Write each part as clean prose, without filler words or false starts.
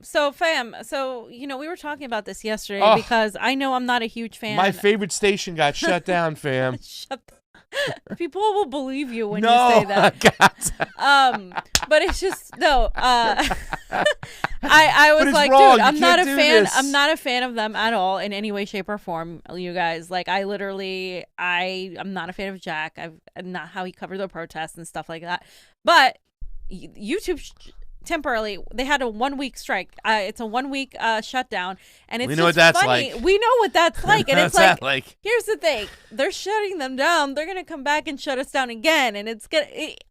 So we were talking about this yesterday because I know I'm not a huge fan. My favorite station got shut down, fam. People will believe you when you say that. But it's just I was like, wrong. Dude, I'm not a fan. This. I'm not a fan of them at all in any way, shape, or form. You guys, like, I'm not a fan of Jack. I'm not how he covered the protests and stuff like that. But YouTube temporarily, they had a 1-week strike. It's a 1-week shutdown, and it's we know what that's funny. like. We know what that's like, and it's like here's the thing: they're shutting them down. They're gonna come back and shut us down again, and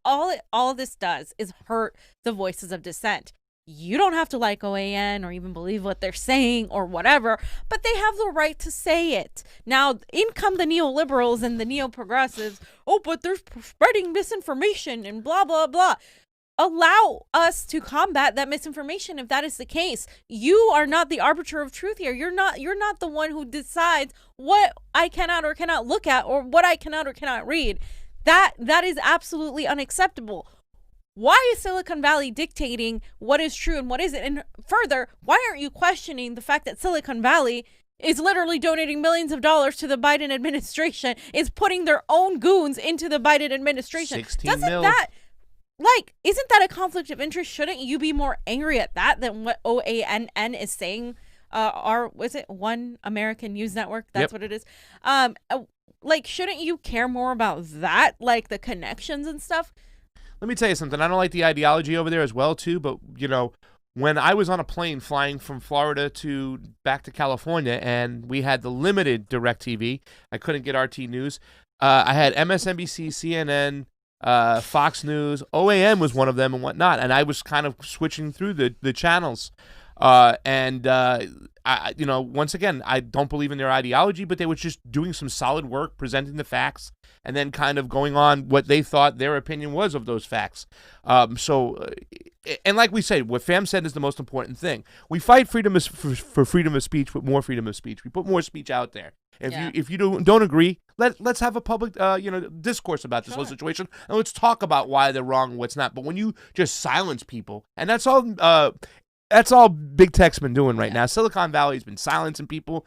all this does is hurt the voices of dissent. You don't have to like OAN or even believe what they're saying or whatever, but they have the right to say it. Now, in come the neoliberals and the neo-progressives. Oh, but they're spreading misinformation and blah blah blah. Allow us to combat that misinformation if that is the case. You are not the arbiter of truth here. You're not the one who decides what I cannot or cannot look at or what I cannot or cannot read. That is absolutely unacceptable. Why is Silicon Valley dictating what is true and what isn't? And further, why aren't you questioning the fact that Silicon Valley is literally donating millions of dollars to the Biden administration, is putting their own goons into the Biden administration? 16 mil. Isn't that a conflict of interest? Shouldn't you be more angry at that than what OANN is saying? Was it One American News Network? That's what it is. Shouldn't you care more about that? Like the connections and stuff? Let me tell you something. I don't like the ideology over there as well, too. But, when I was on a plane flying from Florida back to California and we had the limited DirecTV, I couldn't get RT News. I had MSNBC, CNN, Fox News, OAN was one of them and whatnot, and I was kind of switching through the channels, once again, I don't believe in their ideology, but they were just doing some solid work, presenting the facts, and then kind of going on what they thought their opinion was of those facts. And like we said, what Fam said is the most important thing. We fight for freedom of speech, but more freedom of speech. We put more speech out there. If you don't agree, let's have a public discourse about this whole situation, and let's talk about why they're wrong and what's not. But when you just silence people, and that's all big tech's been doing right now. Silicon Valley's been silencing people.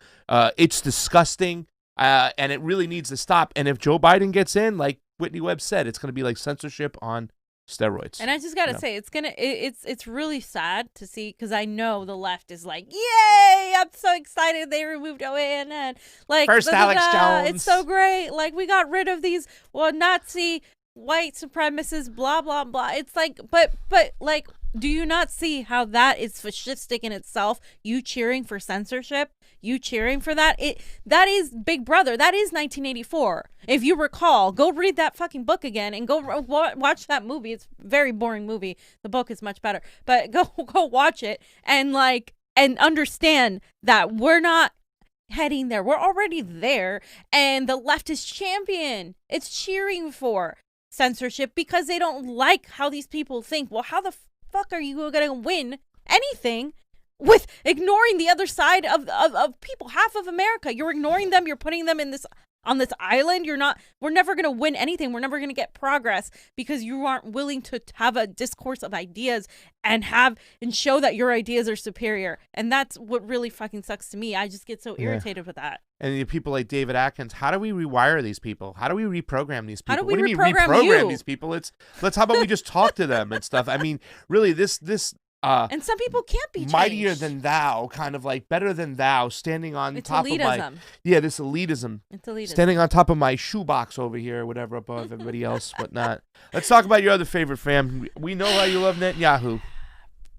It's disgusting, and it really needs to stop. And if Joe Biden gets in, like Whitney Webb said, it's going to be like censorship on steroids. And I just gotta say, it's really sad to see, because I know the left is like, yay, I'm so excited they removed OANN. Like, first Alex Jones. It's so great. Like, we got rid of these Nazi white supremacists, blah blah blah. It's like, but like, do you not see how that is fascistic in itself? You cheering for censorship, you cheering for that. That is Big Brother. That is 1984. If you recall, go read that fucking book again and go watch that movie. It's a very boring movie. The book is much better. But go watch it and understand that we're not heading there. We're already there, and the left is champion. It's cheering for censorship because they don't like how these people think. Well, how the fuck are you going to win anything with ignoring the other side of people, half of America? You're ignoring them. You're putting them on this island. We're never going to win anything. We're never going to get progress because you aren't willing to have a discourse of ideas and show that your ideas are superior. And that's what really fucking sucks to me. I just get so irritated with that. And the people like David Atkins, how do we rewire these people? How do we reprogram these people? How do we what do you mean reprogram these people? How about we just talk to them and stuff? I mean, really, this and some people can't be changed. Mightier than thou, kind of like better than thou, standing on top of my this elitism. It's elitism. Standing on top of my shoebox over here, or whatever, above everybody else, whatnot. Let's talk about your other favorite fam. We know how you love Netanyahu.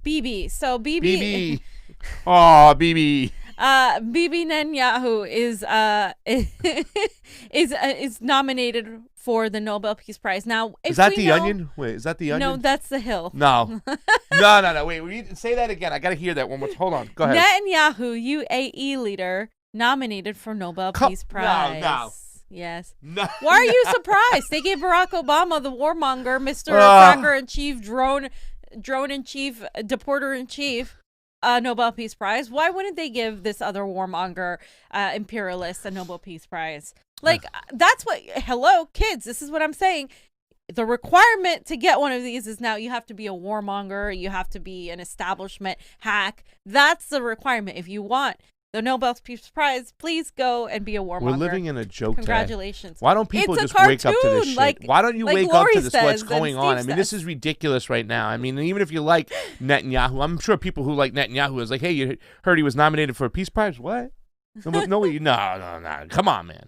Bibi. So Bibi. Oh, Bibi. Bibi Netanyahu is nominated for the Nobel Peace Prize. Now, is that the Onion? Wait, is that the Onion? No, that's the Hill. No. No. Wait, say that again. I got to hear that one more. Hold on. Go ahead. Netanyahu, UAE leader, nominated for Nobel Peace Prize. No. Yes. No. Why are you surprised? They gave Barack Obama, the warmonger, Mr. Cracker-in-Chief, drone-in-chief, deporter-in-chief, Nobel Peace Prize. Why wouldn't they give this other warmonger, imperialist, a Nobel Peace Prize? Like, that's what, hello, kids, this is what I'm saying. the requirement to get one of these is now you have to be a warmonger. You have to be an establishment hack. That's the requirement. If you want the Nobel Peace Prize, please go and be a warmonger. We're living in a joke. Congratulations. Why don't people just wake up to this shit? Like, Why don't you like wake Lori up to this? What's going on? I mean, says. this is ridiculous right now. I mean, even if you like Netanyahu, I'm sure people who like Netanyahu is like, hey, you heard he was nominated for a Peace Prize? What? No. Come on, man.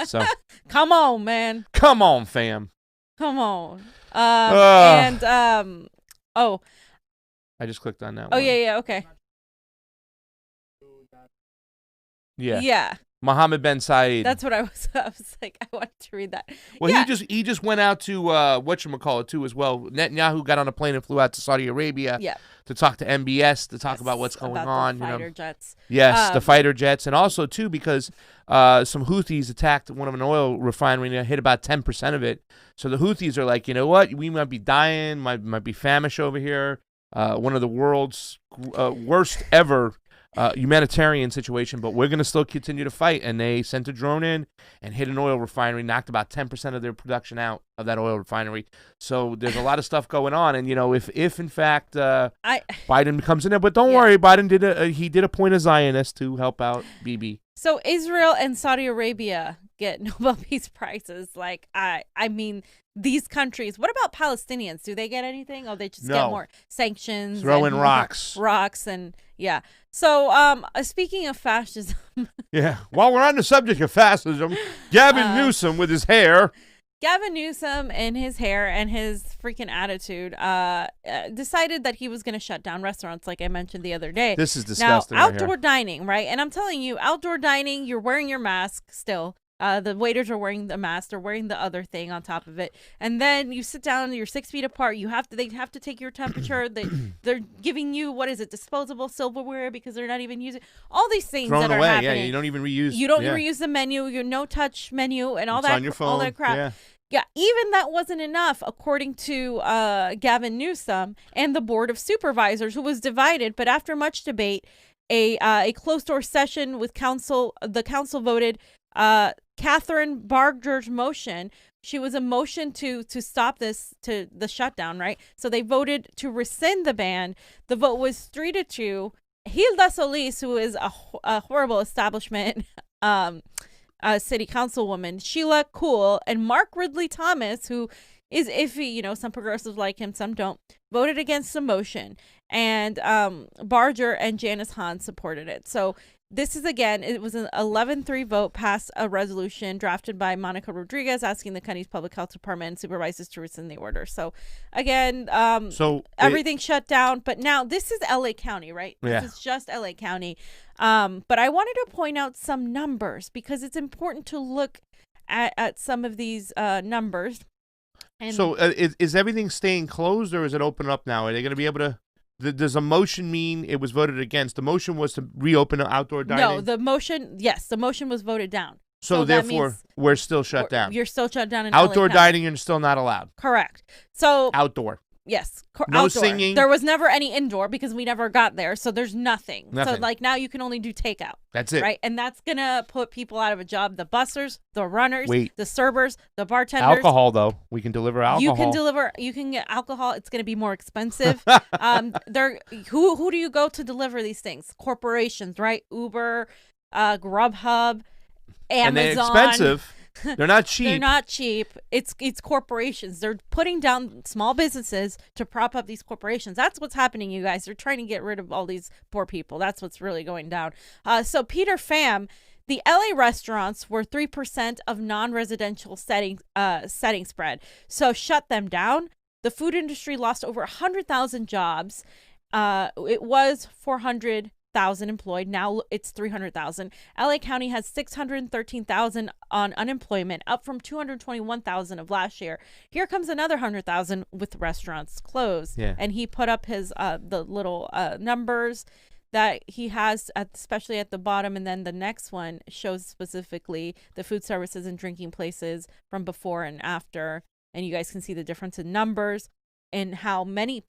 So come on, man. Come on, fam. Come on. Oh. I just clicked on that Oh, one. yeah, okay. Yeah. Mohammed Ben Saeed. That's what I was like, I wanted to read that. Well, he just went out to whatchamacallit too as well. Netanyahu got on a plane and flew out to Saudi Arabia to talk to MBS to talk about what's going on. The fighter jets. Yes, the fighter jets. And also too because some Houthis attacked one of an oil refinery and hit about 10% of it. So the Houthis are like, you know what? We might be dying, might be famish over here. One of the world's worst ever humanitarian situation, but we're going to still continue to fight. And they sent a drone in and hit an oil refinery, knocked about 10% of their production out of that oil refinery. So there's a lot of stuff going on. And, you know, if in fact Biden comes in there, but don't worry, Biden did appoint a Zionist to help out Bibi. So Israel and Saudi Arabia get Nobel Peace Prizes. Like, I mean, these countries. What about Palestinians? Do they get anything? Oh, they just get more sanctions. Throwing rocks. Rocks and yeah. So speaking of fascism. Yeah. While we're on the subject of fascism, Gavin Newsom with his hair. Gavin Newsom and his hair and his freaking attitude decided that he was going to shut down restaurants like I mentioned the other day. This is disgusting. Now, outdoor dining, right? And I'm telling you, outdoor dining, you're wearing your mask still. The waiters are wearing the mask. They're wearing the other thing on top of it. And then you sit down, you're 6 feet apart. They have to take your temperature. They're giving you, what is it, disposable silverware because they're not even using all these things that are happening. Yeah, you don't even reuse. You don't reuse the menu, your no-touch menu and all that. On your phone. All that crap. Yeah, even that wasn't enough, according to Gavin Newsom and the Board of Supervisors, who was divided. But after much debate, a closed-door session with the council voted Catherine Barger's motion. She was a motion to stop the shutdown, right? So they voted to rescind the ban. The vote was 3-2. Hilda Solis, who is a horrible establishment city councilwoman, Sheila Kuhl, and Mark Ridley Thomas, who is iffy, you know, some progressives like him, some don't, voted against the motion. And Barger and Janice Hahn supported it. So this is, again, it was an 11-3 vote past a resolution drafted by Monica Rodriguez asking the county's public health department and supervisors to rescind the order. So, again, everything shut down. But now this is LA County, right? Yeah. This is just LA County. But I wanted to point out some numbers because it's important to look at some of these numbers. And so is everything staying closed or is it open up now? Are they going to be able to? Does a motion mean it was voted against? The motion was to reopen outdoor dining? No, the motion was voted down. So therefore, we're still shut down. You're still shut down in outdoor LA dining is still not allowed. Correct. So outdoor. Yes. No outdoor. singing. There was never any indoor because we never got there. So there's nothing. So like now you can only do takeout. That's it. Right. And that's going to put people out of a job. The bussers, the runners, the servers, the bartenders. Alcohol, though. We can deliver alcohol. You can get alcohol. It's going to be more expensive. Who do you go to deliver these things? Corporations, right? Uber, Grubhub, Amazon. And they're expensive. They're not cheap. They're not cheap. It's corporations. They're putting down small businesses to prop up these corporations. That's what's happening, you guys. They're trying to get rid of all these poor people. That's what's really going down. So Peter Pham, the LA restaurants were 3% of non-residential setting spread. So shut them down. The food industry lost over 100,000 jobs. It was 400,000 employed. Now it's 300,000. LA County has 613,000 on unemployment, up from 221,000 of last year. Here comes another 100,000 with restaurants closed. Yeah. And he put up his the little numbers that he has, especially at the bottom, and then the next one shows specifically the food services and drinking places from before and after. And you guys can see the difference in numbers and how many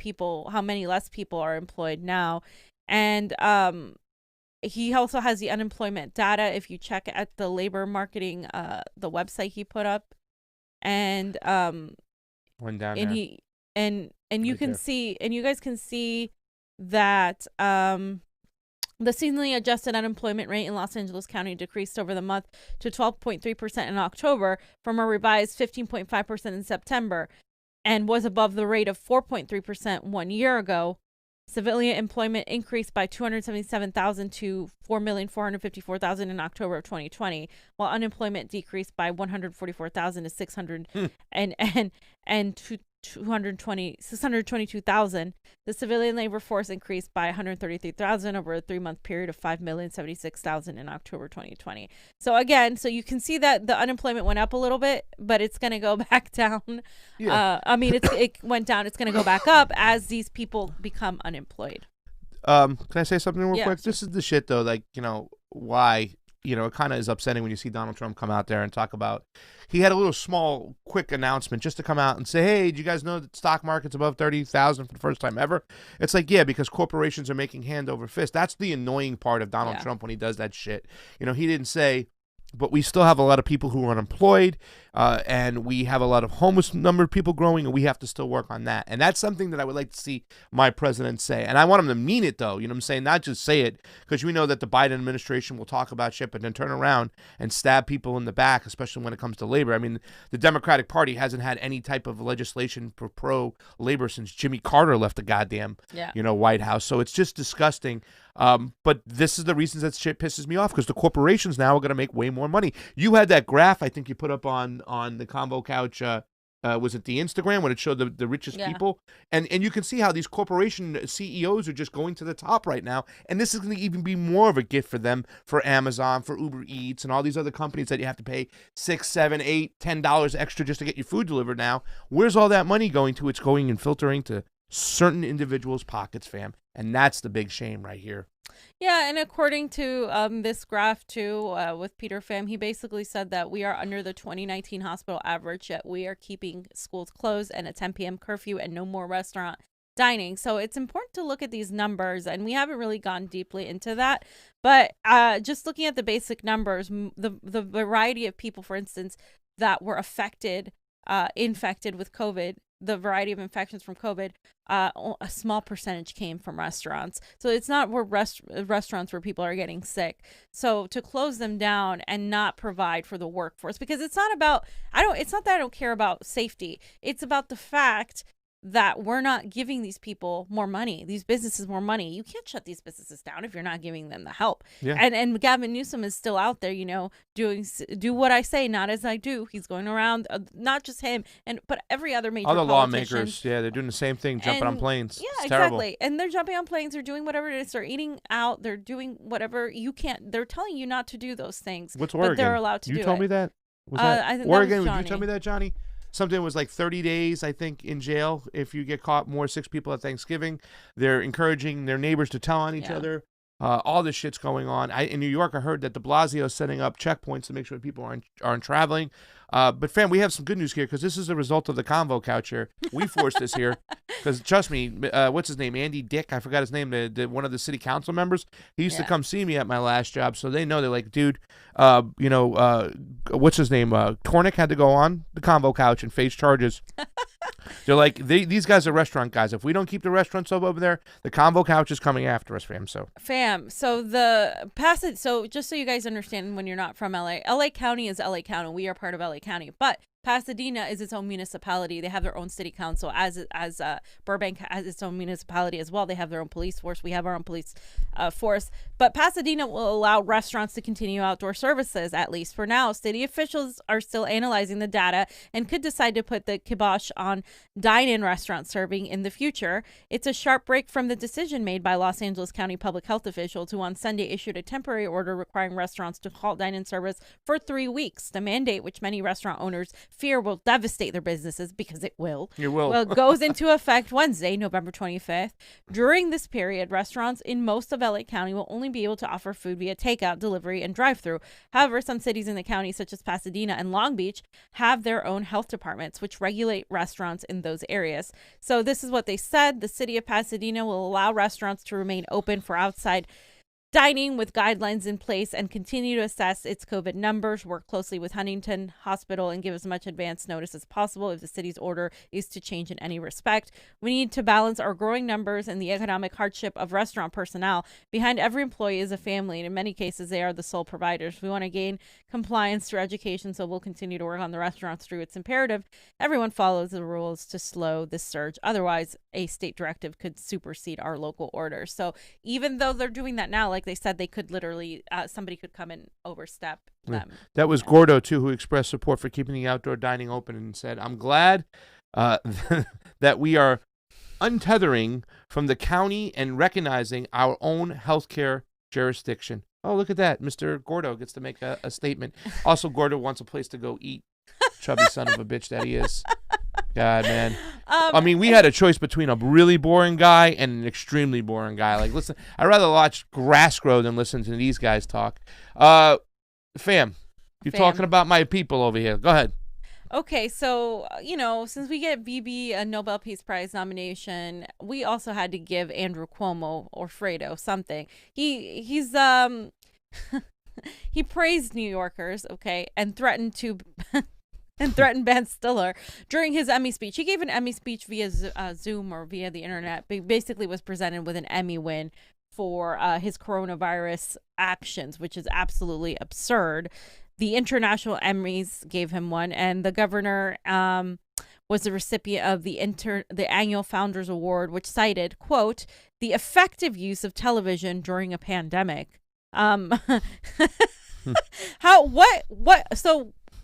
less people are employed now. And he also has the unemployment data if you check at the labor marketing the website he put up. And One down and there. you Right can there. see, and you guys can see that the seasonally adjusted unemployment rate in Los Angeles County decreased over the month to 12.3% in October from a revised 15.5% in September, and was above the rate of 4.3% 1 year ago. Civilian employment increased by 277,000 to 4,454,000 in October of 2020, while unemployment decreased by 144,000 to 622,000. The civilian labor force increased by 133,000 over a 3-month period of 5,076,000 in October 2020. So again, so you can see that the unemployment went up a little bit, but it's going to go back down. Yeah. I mean, it went down. It's going to go back up as these people become unemployed. Can I say something real quick? Sure. This is the shit though. Like, why? It kind of is upsetting when you see Donald Trump come out there and talk about. He had a little small, quick announcement just to come out and say, "Hey, do you guys know that the stock market's above 30,000 for the first time ever?" It's like, yeah, because corporations are making hand over fist. That's the annoying part of Donald Trump when he does that shit. He didn't say, but we still have a lot of people who are unemployed, and we have a lot of homeless number of people growing, and we have to still work on that. And that's something that I would like to see my president say. And I want him to mean it, though. You know what I'm saying? Not just say it, because we know that the Biden administration will talk about shit, but then turn around and stab people in the back, especially when it comes to labor. I mean, the Democratic Party hasn't had any type of legislation for pro-labor since Jimmy Carter left the goddamn, White House. So it's just disgusting. But this is the reasons that shit pisses me off, because the corporations now are going to make way more money. You had that graph I think you put up on the Convo Couch. Was it the Instagram when it showed the richest people? And you can see how these corporation CEOs are just going to the top right now. And this is going to even be more of a gift for them, for Amazon, for Uber Eats, and all these other companies that you have to pay $6, $7, $8, $10 extra just to get your food delivered now. Where's all that money going to? It's going and filtering to certain individuals' pockets, fam. And that's the big shame right here. Yeah, and according to this graph too, with Peter Pham, he basically said that we are under the 2019 hospital average, yet we are keeping schools closed and a 10 p.m. curfew and no more restaurant dining. So it's important to look at these numbers, and we haven't really gone deeply into that. But just looking at the basic numbers, the variety of people, for instance, that were infected with COVID, the variety of infections from COVID, a small percentage came from restaurants. So it's not where restaurants where people are getting sick. So to close them down and not provide for the workforce, because it's not about, it's not that I don't care about safety. It's about the fact that we're not giving these people more money, these businesses more money. You can't shut these businesses down if you're not giving them the help. Yeah. And Gavin Newsom is still out there, do what I say, not as I do. He's going around, not just him, but every other major other politician. Lawmakers, they're doing the same thing, jumping on planes. Yeah, it's exactly. terrible. And they're jumping on planes. They're doing whatever it is. They're eating out. They're doing whatever. You can't. They're telling you not to do those things. What's Oregon? But they're allowed to do it. You told me that? Was that I think Oregon? That was Did you tell me that, Johnny? Something was like 30 days, I think, in jail if you get caught more 6 people at Thanksgiving. They're encouraging their neighbors to tell on each other. All this shit's going on. In New York, I heard that de Blasio is setting up checkpoints to make sure people aren't traveling. But fam, we have some good news here, because this is a result of the Convo Couch here. We forced this here because, trust me, what's his name? Andy Dick, I forgot his name, one of the city council members. He used to come see me at my last job, so they know. They're like, dude, what's his name? Cornick had to go on the Convo Couch and face charges. They're like, these guys are restaurant guys. If we don't keep the restaurants over there, the Convo Couch is coming after us, fam. So just so you guys understand, when you're not from LA County is LA County. We are part of LA County, but Pasadena is its own municipality. They have their own city council, as Burbank has its own municipality as well. They have their own police force. We have our own police force. But Pasadena will allow restaurants to continue outdoor services, at least for now. City officials are still analyzing the data and could decide to put the kibosh on dine-in restaurant serving in the future. It's a sharp break from the decision made by Los Angeles County public health officials, who on Sunday issued a temporary order requiring restaurants to halt dine-in service for 3 weeks. The mandate, which many restaurant owners fear will devastate their businesses, because it will. It will. Well, goes into effect Wednesday, November 25th. During this period, restaurants in most of LA County will only be able to offer food via takeout, delivery, and drive-through. However, some cities in the county, such as Pasadena and Long Beach, have their own health departments, which regulate restaurants in those areas. So this is what they said. The city of Pasadena will allow restaurants to remain open for outside dining with guidelines in place and continue to assess its COVID numbers, work closely with Huntington Hospital, and give as much advance notice as possible if the city's order is to change in any respect. We need to balance our growing numbers and the economic hardship of restaurant personnel. Behind every employee is a family, and in many cases, they are the sole providers. We want to gain compliance through education, so we'll continue to work on the restaurants through. It's imperative everyone follows the rules to slow this surge. Otherwise, a state directive could supersede our local orders. So even though they're doing that now, like they said, they could literally, somebody could come and overstep them. That was Gordo, too, who expressed support for keeping the outdoor dining open and said, I'm glad that we are untethering from the county and recognizing our own healthcare jurisdiction. Oh, look at that. Mr. Gordo gets to make a statement. Also, Gordo wants a place to go eat. Chubby son of a bitch that he is. God, man. I mean, we had a choice between a really boring guy and an extremely boring guy. Like, listen, I'd rather watch grass grow than listen to these guys talk. Fam, you're talking about my people over here. Go ahead. Okay, so, since we get Bibi a Nobel Peace Prize nomination, we also had to give Andrew Cuomo or Fredo something. He's he praised New Yorkers, okay, and threatened Ben Stiller during his Emmy speech. He gave an Emmy speech via Zoom or via the internet, but basically was presented with an Emmy win for his coronavirus actions, which is absolutely absurd. The international Emmys gave him one, and the governor was the recipient of the annual Founders Award, which cited, quote, the effective use of television during a pandemic. So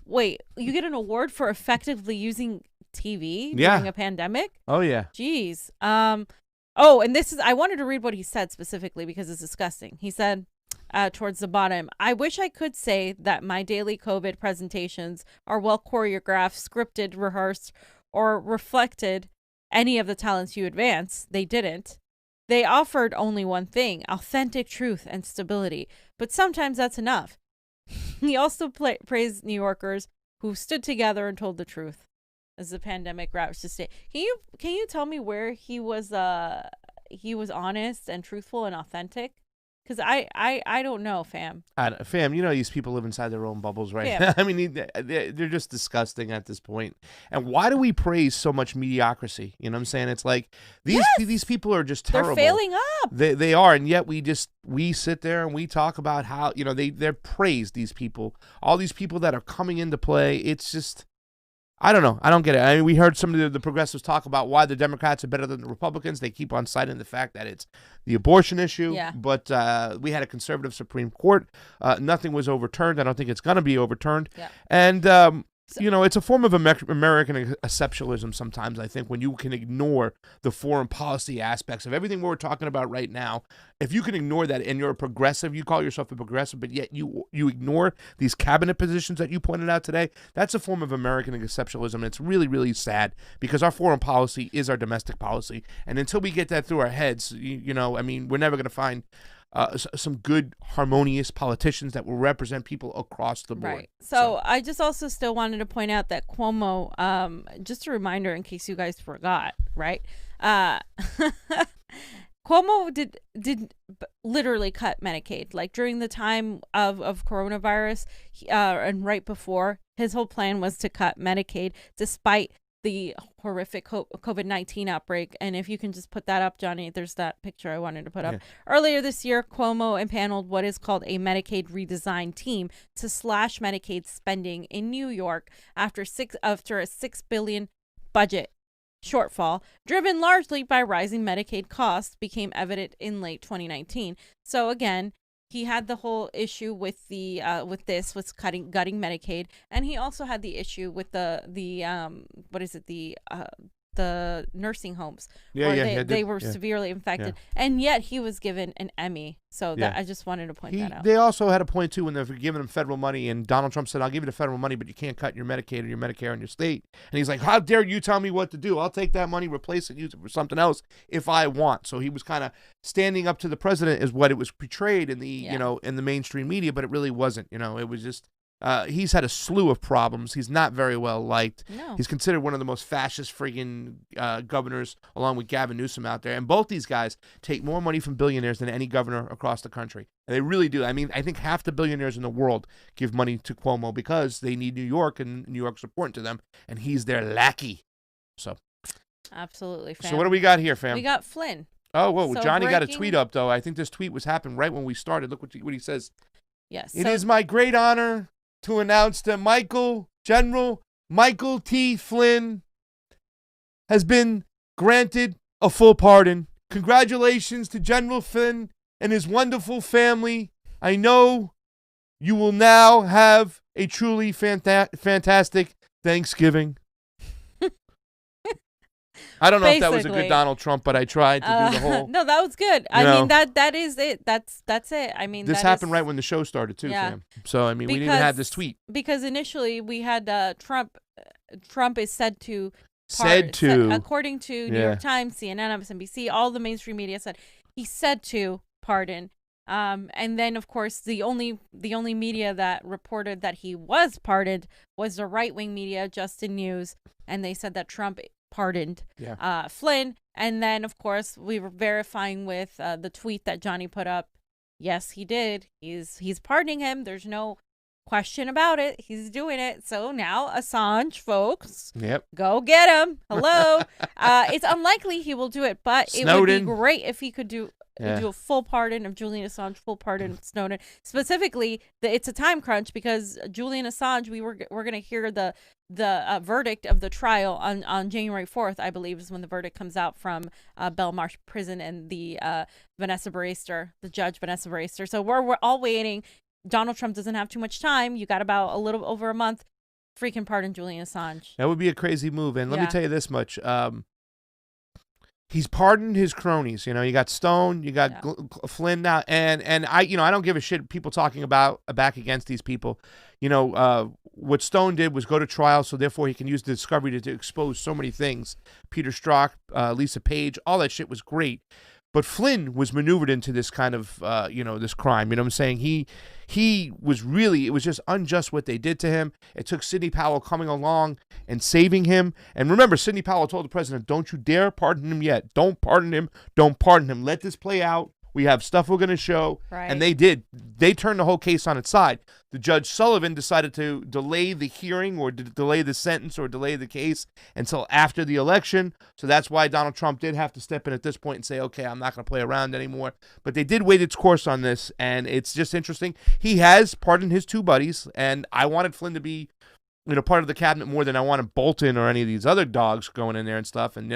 wait, you get an award for effectively using TV during a pandemic? Oh, yeah. Jeez. And I wanted to read what he said specifically because it's disgusting. He said, towards the bottom, I wish I could say that my daily COVID presentations are well choreographed, scripted, rehearsed, or reflected any of the talents you advance. They didn't. They offered only one thing, authentic truth and stability. But sometimes that's enough. He also praised New Yorkers who stood together and told the truth as the pandemic wraps to stay. Can you tell me where he was honest and truthful and authentic? Because I don't know, fam. Fam, these people live inside their own bubbles, right? I mean, they're just disgusting at this point. And why do we praise so much mediocrity? You know what I'm saying? It's like these people are just terrible. They're failing up. They are, and yet we sit there and we talk about how they're praised. These people, all these people that are coming into play. It's just. I don't know. I don't get it. I mean, we heard some of the progressives talk about why the Democrats are better than the Republicans. They keep on citing the fact that it's the abortion issue. Yeah. But we had a conservative Supreme Court. Nothing was overturned. I don't think it's going to be overturned. Yeah. And, it's a form of American exceptionalism sometimes, I think, when you can ignore the foreign policy aspects of everything we're talking about right now. If you can ignore that and you're a progressive, you call yourself a progressive, but yet you ignore these cabinet positions that you pointed out today, that's a form of American exceptionalism. And it's really, really sad because our foreign policy is our domestic policy. And until we get that through our heads, we're never going to find some good, harmonious politicians that will represent people across the board. Right. So I just also still wanted to point out that Cuomo, just a reminder in case you guys forgot, right? Cuomo did literally cut Medicaid. Like during the time of coronavirus and right before, his whole plan was to cut Medicaid despite the horrific COVID-19 outbreak. And if you can just put that up, Johnny, there's that picture I wanted to put up. Earlier this year, Cuomo impaneled what is called a Medicaid redesign team to slash Medicaid spending in New York after a $6 billion budget shortfall, driven largely by rising Medicaid costs, became evident in late 2019. So again, he had the whole issue with the gutting Medicaid, and he also had the issue with the nursing homes where they were severely infected, and yet he was given an Emmy. So that I just wanted to point that out. They also had a point too when they were giving him federal money, and Donald Trump said, "I'll give you the federal money, but you can't cut your Medicaid or your Medicare in your state." And he's like, "How dare you tell me what to do? I'll take that money, replace it, use it for something else if I want." So he was kind of standing up to the president, is what it was portrayed in the in the mainstream media, but it really wasn't. It was just He's had a slew of problems. He's not very well liked. No. He's considered one of the most fascist friggin' governors, along with Gavin Newsom out there. And both these guys take more money from billionaires than any governor across the country. And they really do. I mean, I think half the billionaires in the world give money to Cuomo because they need New York, and New York's important to them. And he's their lackey. So. Absolutely, fam. So what do we got here, fam? We got Flynn. Oh, whoa. So Johnny got a tweet up, though. I think this tweet was happened right when we started. Look what he says. Yes. It is my great honor to announce that General Michael T. Flynn has been granted a full pardon. Congratulations to General Flynn and his wonderful family. I know you will now have a truly fantastic Thanksgiving. I don't know if that was a good Donald Trump, but I tried to do the whole. No, that was good. I mean, that is it. That's it. I mean, this happened right when the show started too, fam. So I mean, we didn't even have this tweet because initially we had Trump. Trump is said to, according to New York Times, CNN, MSNBC, all the mainstream media he said to pardon. And then of course the only media that reported that he was pardoned was the right wing media, Justin News, and they said that Trump pardoned Flynn. And then of course we were verifying with the tweet that Johnny put up. Yes, he did. He's pardoning him. There's no question about it. He's doing it. So now Assange, folks, go get him. Hello. It's unlikely he will do it, but Snowden. It would be great if he could do a full pardon of Julian Assange, full pardon of Snowden. Specifically, it's a time crunch because Julian Assange, we're going to hear the verdict of the trial on January 4th, I believe, is when the verdict comes out from Belmarsh Prison and the Vanessa Baraster, the judge Vanessa Baraster. So we're all waiting. Donald Trump doesn't have too much time. You got about a little over a month. Freaking pardon Julian Assange. That would be a crazy move. And let me tell you this much. He's pardoned his cronies. You know, you got Stone, you got Flynn now, and I don't give a shit. People talking about back against these people. You know, what Stone did was go to trial, so therefore he can use the discovery to expose so many things. Peter Strzok, Lisa Page, all that shit was great. But Flynn was maneuvered into this kind of, this crime. You know what I'm saying? He was really, it was just unjust what they did to him. It took Sidney Powell coming along and saving him. And remember, Sidney Powell told the president, don't you dare pardon him yet. Don't pardon him. Don't pardon him. Let this play out. We have stuff we're going to show. Right. And they did. They turned the whole case on its side. The Judge Sullivan decided to delay the hearing or delay the sentence or delay the case until after the election. So that's why Donald Trump did have to step in at this point and say, okay, I'm not going to play around anymore. But they did wait its course on this, and it's just interesting. He has pardoned his two buddies, and I wanted Flynn to be part of the cabinet more than I wanted Bolton or any of these other dogs going in there and stuff. And,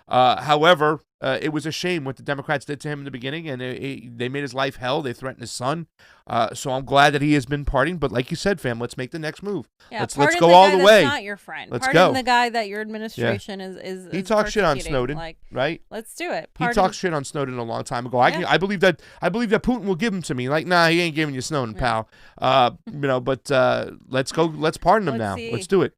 however, it was a shame what the Democrats did to him in the beginning, and they made his life hell. They threatened his son. So I'm glad that he has been pardoned. But like you said, fam, let's make the next move. Yeah, let's go all the way. Not your friend. Let's pardon go. The guy that your administration is. He talked shit on Snowden, right? Let's do it. He talked shit on Snowden a long time ago. I believe that Putin will give him to me. Like, nah, he ain't giving you Snowden, pal. But let's go. Let's pardon him now. Let's do it.